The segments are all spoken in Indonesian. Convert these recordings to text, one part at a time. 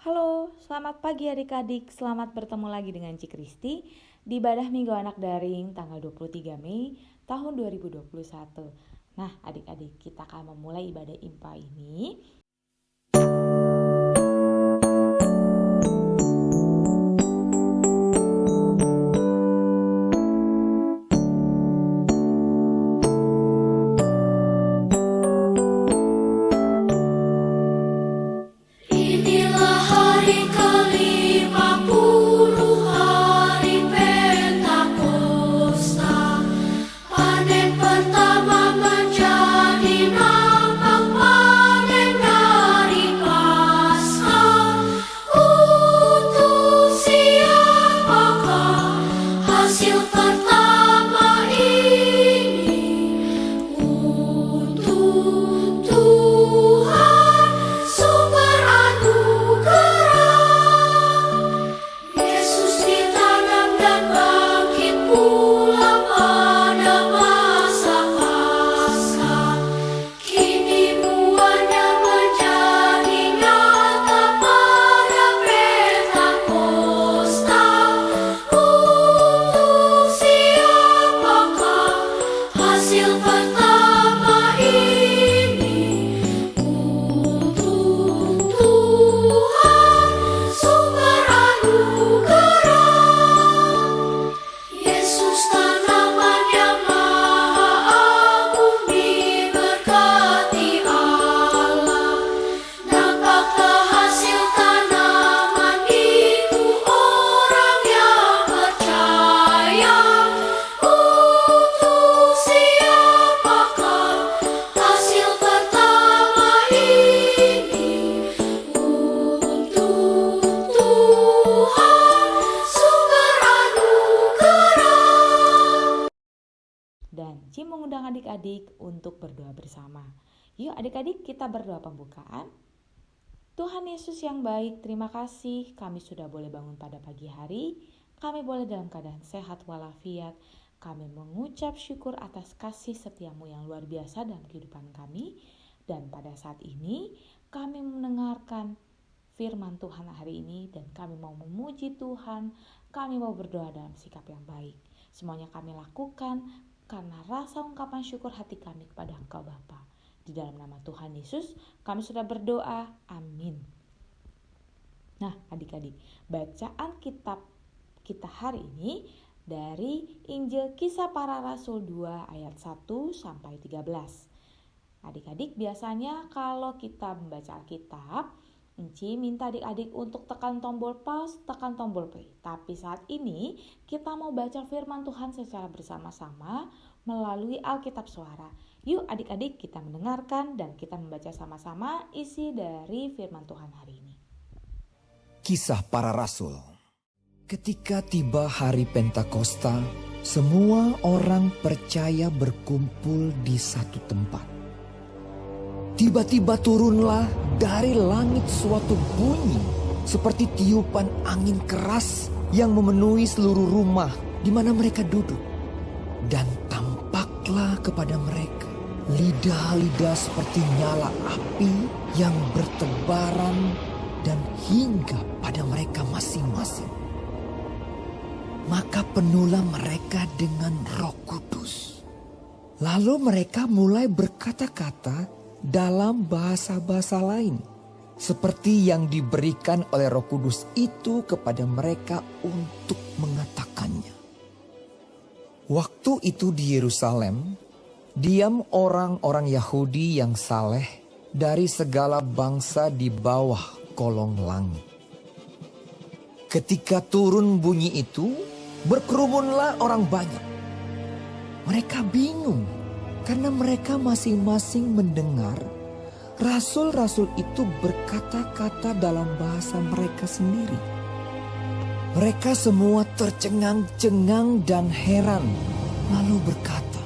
Halo, selamat pagi adik-adik. Selamat bertemu lagi dengan Cik Kristi di Ibadah Minggu Anak Daring tanggal 23 Mei tahun 2021. Nah, adik-adik, kita akan memulai ibadah IMPA ini. Dan Ci mengundang adik-adik untuk berdoa bersama. Yuk adik-adik, kita berdoa pembukaan. Tuhan Yesus yang baik, terima kasih kami sudah boleh bangun pada pagi hari. Kami boleh dalam keadaan sehat walafiat. Kami mengucap syukur atas kasih setiamu yang luar biasa dalam kehidupan kami. Dan pada saat ini kami mendengarkan firman Tuhan hari ini dan kami mau memuji Tuhan. Kami mau berdoa dalam sikap yang baik. Semuanya kami lakukan karena rasa ungkapan syukur hati kami kepada Engkau Bapa. Di dalam nama Tuhan Yesus kami sudah berdoa. Amin. Nah adik-adik, bacaan kitab kita hari ini dari Injil Kisah Para Rasul 2 ayat 1 sampai 13. Adik-adik, biasanya kalau kita membaca Alkitab, Enci minta adik-adik untuk tekan tombol pause, tekan tombol play. Tapi saat ini kita mau baca firman Tuhan secara bersama-sama melalui Alkitab Suara. Yuk adik-adik, kita mendengarkan dan kita membaca sama-sama isi dari firman Tuhan hari ini. Kisah Para Rasul. Ketika tiba hari Pentakosta, semua orang percaya berkumpul di satu tempat. Tiba-tiba turunlah dari langit suatu bunyi seperti tiupan angin keras yang memenuhi seluruh rumah di mana mereka duduk. Dan tampaklah kepada mereka lidah-lidah seperti nyala api yang bertebaran dan hinggap pada mereka masing-masing. Maka penuhlah mereka dengan Roh Kudus. Lalu mereka mulai berkata-kata dalam bahasa-bahasa lain, seperti yang diberikan oleh Roh Kudus itu kepada mereka untuk mengatakannya. Waktu itu di Yerusalem, diam orang-orang Yahudi yang saleh dari segala bangsa di bawah kolong langit. Ketika turun bunyi itu, berkerumunlah orang banyak. Mereka bingung karena mereka masing-masing mendengar rasul-rasul itu berkata-kata dalam bahasa mereka sendiri. Mereka semua tercengang-cengang dan heran, lalu berkata,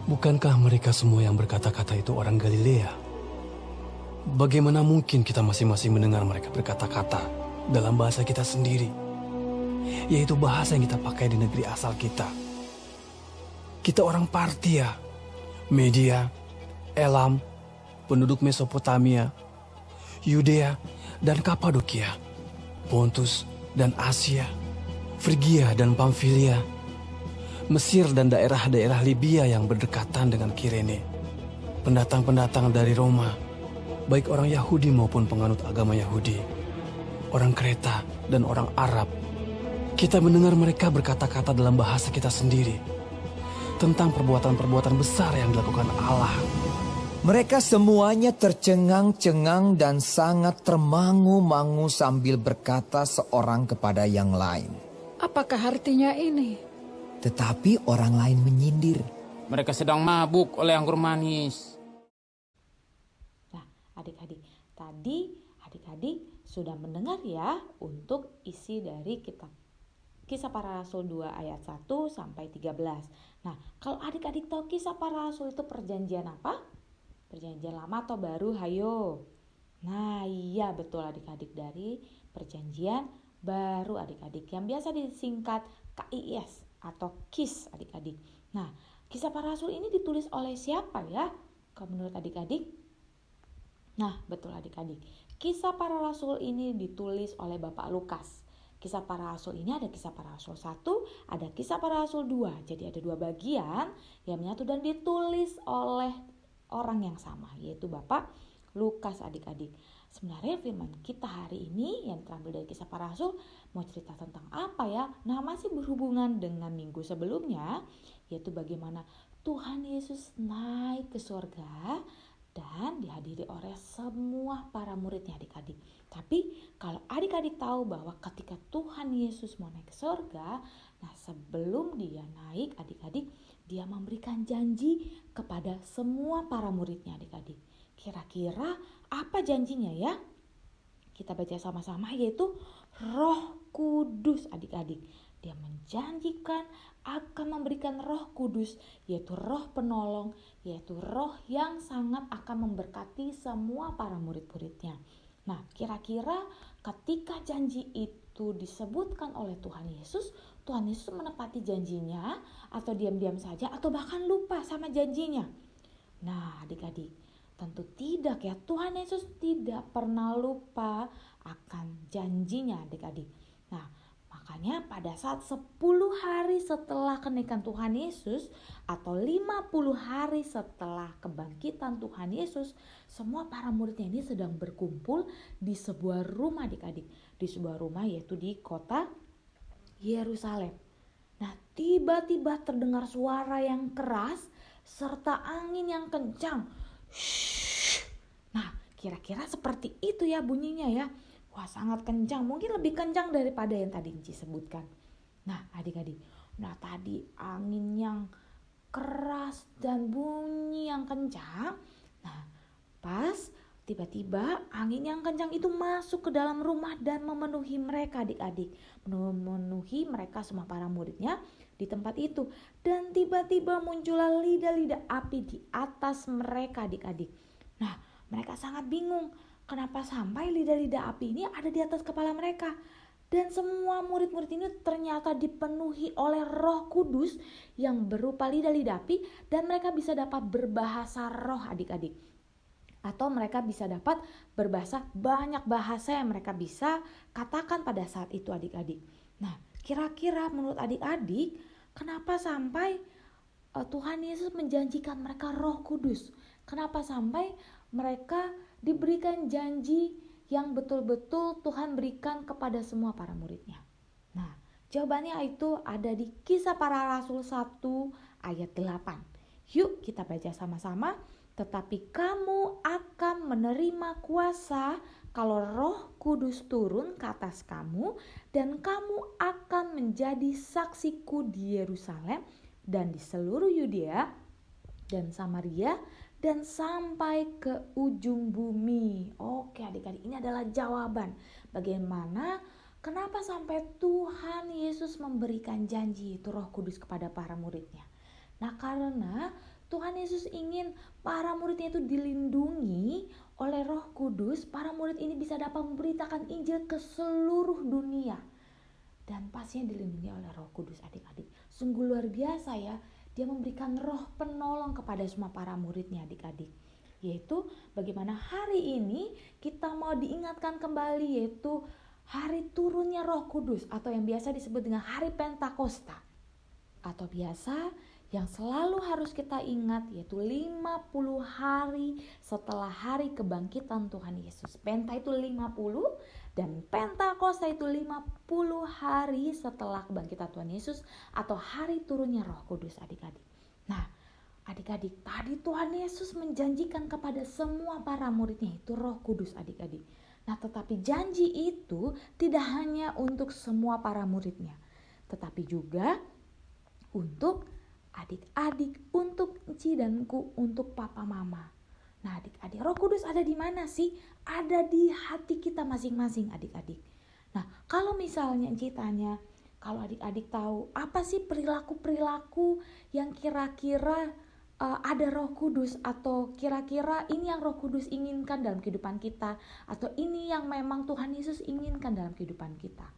"Bukankah mereka semua yang berkata-kata itu orang Galilea? Bagaimana mungkin kita masing-masing mendengar mereka berkata-kata dalam bahasa kita sendiri, yaitu bahasa yang kita pakai di negeri asal kita? Kita orang Partia, Media, Elam, penduduk Mesopotamia, Yudea, dan Kapadokia, Pontus dan Asia, Frigia dan Pamfilia, Mesir dan daerah-daerah Libya yang berdekatan dengan Kirene, pendatang-pendatang dari Roma, baik orang Yahudi maupun penganut agama Yahudi, orang Kreta dan orang Arab. Kita mendengar mereka berkata-kata dalam bahasa kita sendiri tentang perbuatan-perbuatan besar yang dilakukan Allah. Mereka semuanya tercengang-cengang dan sangat termangu-mangu sambil berkata seorang kepada yang lain. Apakah artinya ini? Tetapi orang lain menyindir. Mereka sedang mabuk oleh anggur manis. Nah, adik-adik, tadi adik-adik sudah mendengar ya untuk isi dari kitab Kisah Para Rasul 2 ayat 1 sampai 13. Nah, kalau adik-adik tahu Kisah Para Rasul itu perjanjian apa? Perjanjian lama atau baru? Hayo. Nah, iya betul adik-adik, dari perjanjian baru adik-adik yang biasa disingkat KIS atau KIS adik-adik. Nah, Kisah Para Rasul ini ditulis oleh siapa ya? Kalau menurut adik-adik? Nah, betul adik-adik. Kisah Para Rasul ini ditulis oleh Bapak Lukas. Kisah Para Rasul ini ada Kisah Para Rasul 1, ada Kisah Para Rasul 2. Jadi ada dua bagian yang menyatu dan ditulis oleh orang yang sama, yaitu Bapak Lukas adik-adik. Sebenarnya firman kita hari ini yang terambil dari Kisah Para Rasul mau cerita tentang apa ya? Nah, masih berhubungan dengan minggu sebelumnya, yaitu bagaimana Tuhan Yesus naik ke surga dan dihadiri oleh semua para muridnya adik-adik. Tapi kalau adik-adik tahu bahwa ketika Tuhan Yesus mau naik ke surga, nah sebelum dia naik adik-adik, dia memberikan janji kepada semua para muridnya adik-adik. Kira-kira apa janjinya ya? Kita baca sama-sama, yaitu Roh Kudus adik-adik. Dia menjanjikan akan memberikan Roh Kudus, yaitu Roh penolong, yaitu Roh yang sangat akan memberkati semua para murid-muridnya. Nah, kira-kira ketika janji itu disebutkan oleh Tuhan Yesus menepati janjinya atau diam-diam saja atau bahkan lupa sama janjinya? Nah, adik-adik, tentu tidak ya. Tuhan Yesus tidak pernah lupa akan janjinya adik-adik. Nah, makanya pada saat 10 hari setelah kenaikan Tuhan Yesus atau 50 hari setelah kebangkitan Tuhan Yesus, semua para muridnya ini sedang berkumpul di sebuah rumah adik-adik. Di sebuah rumah yaitu di kota Yerusalem. Nah, tiba-tiba terdengar suara yang keras serta angin yang kencang. Nah, kira-kira seperti itu ya bunyinya ya. Wah, sangat kencang, mungkin lebih kencang daripada yang tadi Inci sebutkan. Nah, adik-adik, tadi angin yang keras dan bunyi yang kencang. Nah, pas tiba-tiba angin yang kencang itu masuk ke dalam rumah dan memenuhi mereka adik-adik. Memenuhi mereka semua para muridnya di tempat itu. Dan tiba-tiba muncullah lidah-lidah api di atas mereka adik-adik. Nah, mereka sangat bingung. Kenapa sampai lidah-lidah api ini ada di atas kepala mereka? Dan semua murid-murid ini ternyata dipenuhi oleh Roh Kudus yang berupa lidah-lidah api. Dan mereka bisa dapat berbahasa roh adik-adik. Atau mereka bisa dapat berbahasa, banyak bahasa yang mereka bisa katakan pada saat itu adik-adik. Nah, kira-kira menurut adik-adik, kenapa sampai Tuhan Yesus menjanjikan mereka Roh Kudus? Kenapa sampai mereka diberikan janji yang betul-betul Tuhan berikan kepada semua para muridnya? Nah, jawabannya itu ada di Kisah Para Rasul 1 ayat 8. Yuk kita baca sama-sama. Tetapi kamu akan menerima kuasa kalau Roh Kudus turun ke atas kamu, dan kamu akan menjadi saksiku di Yerusalem dan di seluruh Yudea dan Samaria dan sampai ke ujung bumi. Oke adik-adik, ini adalah jawaban bagaimana kenapa sampai Tuhan Yesus memberikan janji itu Roh Kudus kepada para muridnya. Nah, karena Tuhan Yesus ingin para muridnya itu dilindungi oleh Roh Kudus. Para murid ini bisa dapat memberitakan Injil ke seluruh dunia. Dan pastinya dilindungi oleh Roh Kudus adik-adik. Sungguh luar biasa ya. Dia memberikan roh penolong kepada semua para muridnya adik-adik. Yaitu bagaimana hari ini kita mau diingatkan kembali, yaitu hari turunnya Roh Kudus atau yang biasa disebut dengan hari Pentakosta. Atau biasa yang selalu harus kita ingat yaitu 50 hari setelah hari kebangkitan Tuhan Yesus. Penta itu 50 dan Pentakosta itu 50 hari setelah kebangkitan Tuhan Yesus atau hari turunnya Roh Kudus adik-adik. Nah, adik-adik, tadi Tuhan Yesus menjanjikan kepada semua para muridnya itu Roh Kudus adik-adik. Nah, tetapi janji itu tidak hanya untuk semua para muridnya, tetapi juga untuk adik-adik, untuk Enci dan Ku, untuk papa mama. Nah, adik-adik, Roh Kudus ada di mana sih? Ada di hati kita masing-masing adik-adik. Nah, kalau misalnya Enci tanya, kalau adik-adik tahu apa sih perilaku-perilaku yang kira-kira ada Roh Kudus, atau kira-kira ini yang Roh Kudus inginkan dalam kehidupan kita, atau ini yang memang Tuhan Yesus inginkan dalam kehidupan kita.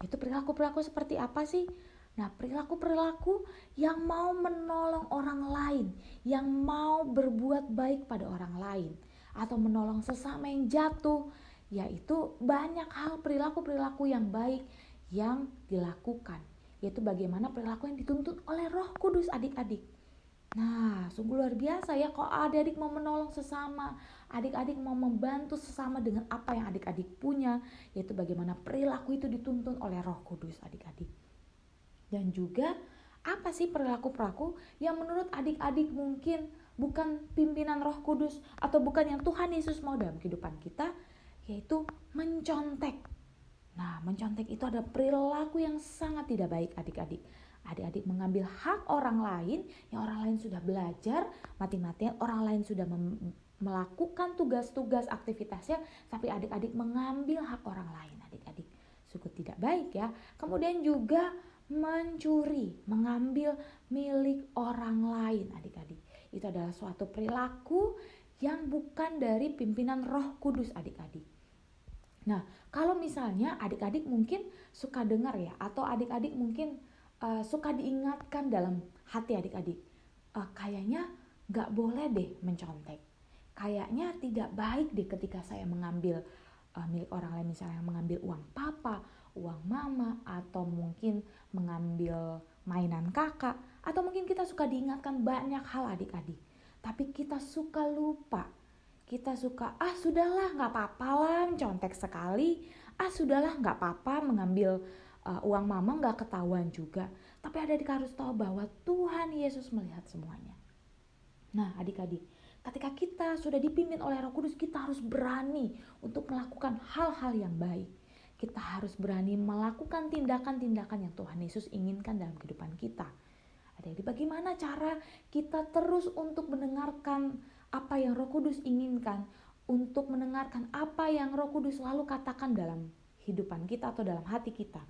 Itu perilaku-perilaku seperti apa sih? Nah, perilaku-perilaku yang mau menolong orang lain, yang mau berbuat baik pada orang lain, atau menolong sesama yang jatuh, yaitu banyak hal perilaku-perilaku yang baik yang dilakukan, yaitu bagaimana perilaku yang dituntut oleh Roh Kudus adik-adik. Nah, sungguh luar biasa ya kalau adik-adik mau menolong sesama, adik-adik mau membantu sesama dengan apa yang adik-adik punya, yaitu bagaimana perilaku itu dituntun oleh Roh Kudus adik-adik. Dan juga apa sih perilaku-perilaku yang menurut adik-adik mungkin bukan pimpinan Roh Kudus atau bukan yang Tuhan Yesus mau dalam kehidupan kita, yaitu mencontek. Nah, mencontek itu ada perilaku yang sangat tidak baik adik-adik. Adik-adik mengambil hak orang lain yang orang lain sudah belajar mati-matian, orang lain sudah melakukan tugas-tugas aktivitasnya, tapi adik-adik mengambil hak orang lain adik-adik. Sungguh tidak baik ya. Kemudian juga mencuri, mengambil milik orang lain adik-adik. Itu adalah suatu perilaku yang bukan dari pimpinan Roh Kudus adik-adik. Nah, kalau misalnya adik-adik mungkin suka dengar ya, atau adik-adik mungkin suka diingatkan dalam hati adik-adik, kayaknya gak boleh deh mencontek, kayaknya tidak baik deh ketika saya mengambil milik orang lain, misalnya mengambil uang papa, uang mama, atau mungkin mengambil mainan kakak, atau mungkin kita suka diingatkan banyak hal adik-adik, tapi kita suka lupa, kita suka sudahlah gak apa-apa lah mencontek sekali, sudahlah gak apa-apa mengambil uang mama gak ketahuan juga. Tapi adik-adik harus tahu bahwa Tuhan Yesus melihat semuanya. Nah adik-adik, ketika kita sudah dipimpin oleh Roh Kudus, kita harus berani untuk melakukan hal-hal yang baik. Kita harus berani melakukan tindakan-tindakan yang Tuhan Yesus inginkan dalam kehidupan kita. Adik-adik, bagaimana cara kita terus untuk mendengarkan apa yang Roh Kudus inginkan, untuk mendengarkan apa yang Roh Kudus selalu katakan dalam kehidupan kita atau dalam hati kita?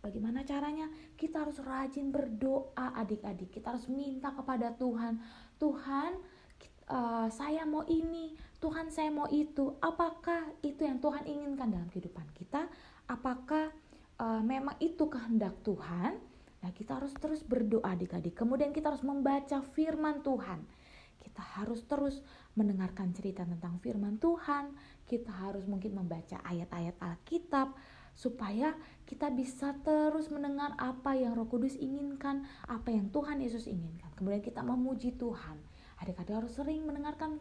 Bagaimana caranya? Kita harus rajin berdoa adik-adik. Kita harus minta kepada Tuhan. Tuhan, saya mau ini. Tuhan, saya mau itu. Apakah itu yang Tuhan inginkan dalam kehidupan kita? Apakah memang itu kehendak Tuhan? Nah, kita harus terus berdoa adik-adik. Kemudian kita harus membaca firman Tuhan. Kita harus terus mendengarkan cerita tentang firman Tuhan. Kita harus mungkin membaca ayat-ayat Alkitab, supaya kita bisa terus mendengar apa yang Roh Kudus inginkan, apa yang Tuhan Yesus inginkan. Kemudian kita memuji Tuhan. Adik-adik harus sering mendengarkan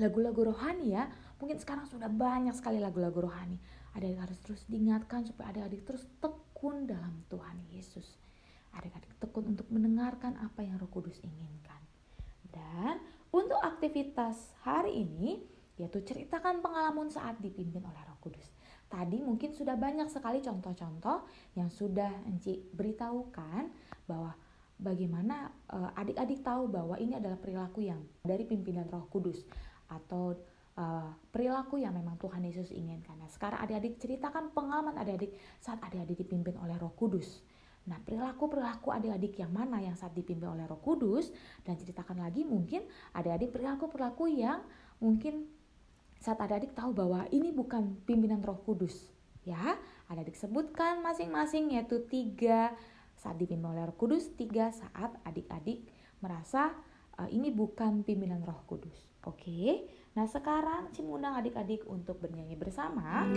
lagu-lagu rohani ya. Mungkin sekarang sudah banyak sekali lagu-lagu rohani. Adik-adik harus terus diingatkan supaya adik-adik terus tekun dalam Tuhan Yesus. Adik-adik tekun untuk mendengarkan apa yang Roh Kudus inginkan. Dan untuk aktivitas hari ini, yaitu ceritakan pengalaman saat dipimpin oleh Roh Kudus. Tadi mungkin sudah banyak sekali contoh-contoh yang sudah Enci beritahukan bahwa bagaimana adik-adik tahu bahwa ini adalah perilaku yang dari pimpinan Roh Kudus atau perilaku yang memang Tuhan Yesus inginkan. Nah, sekarang adik-adik ceritakan pengalaman adik-adik saat adik-adik dipimpin oleh Roh Kudus. Nah, perilaku-perilaku adik-adik yang mana yang saat dipimpin oleh Roh Kudus, dan ceritakan lagi mungkin adik-adik perilaku-perilaku yang mungkin saat adik-adik tahu bahwa ini bukan pimpinan Roh Kudus. Ya, adik-adik sebutkan masing-masing, yaitu 3 saat dipimpin oleh Roh Kudus, 3 saat adik-adik merasa ini bukan pimpinan Roh Kudus. Oke. Nah sekarang Ci mengundang adik-adik untuk bernyanyi bersama.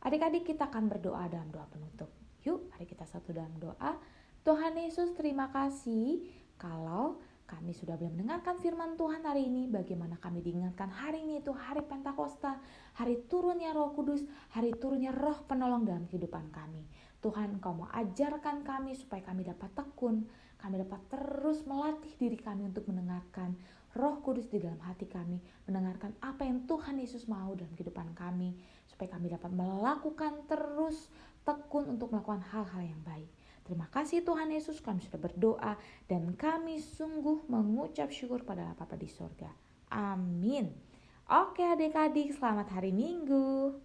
Adik-adik kita akan berdoa dalam doa penutup. Yuk, mari kita satu dalam doa. Tuhan Yesus, terima kasih kalau kami sudah boleh mendengarkan firman Tuhan hari ini. Bagaimana kami diingatkan hari ini itu hari Pentakosta, hari turunnya Roh Kudus, hari turunnya Roh Penolong dalam kehidupan kami. Tuhan, Engkau mau ajarkan kami supaya kami dapat tekun, kami dapat terus melatih diri kami untuk mendengarkan Roh Kudus di dalam hati kami, mendengarkan apa yang Tuhan Yesus mau dalam kehidupan kami, supaya kami dapat melakukan terus tekun untuk melakukan hal-hal yang baik. Terima kasih Tuhan Yesus, kami sudah berdoa dan kami sungguh mengucap syukur pada Bapa di sorga. Amin. Oke adik-adik, selamat hari Minggu.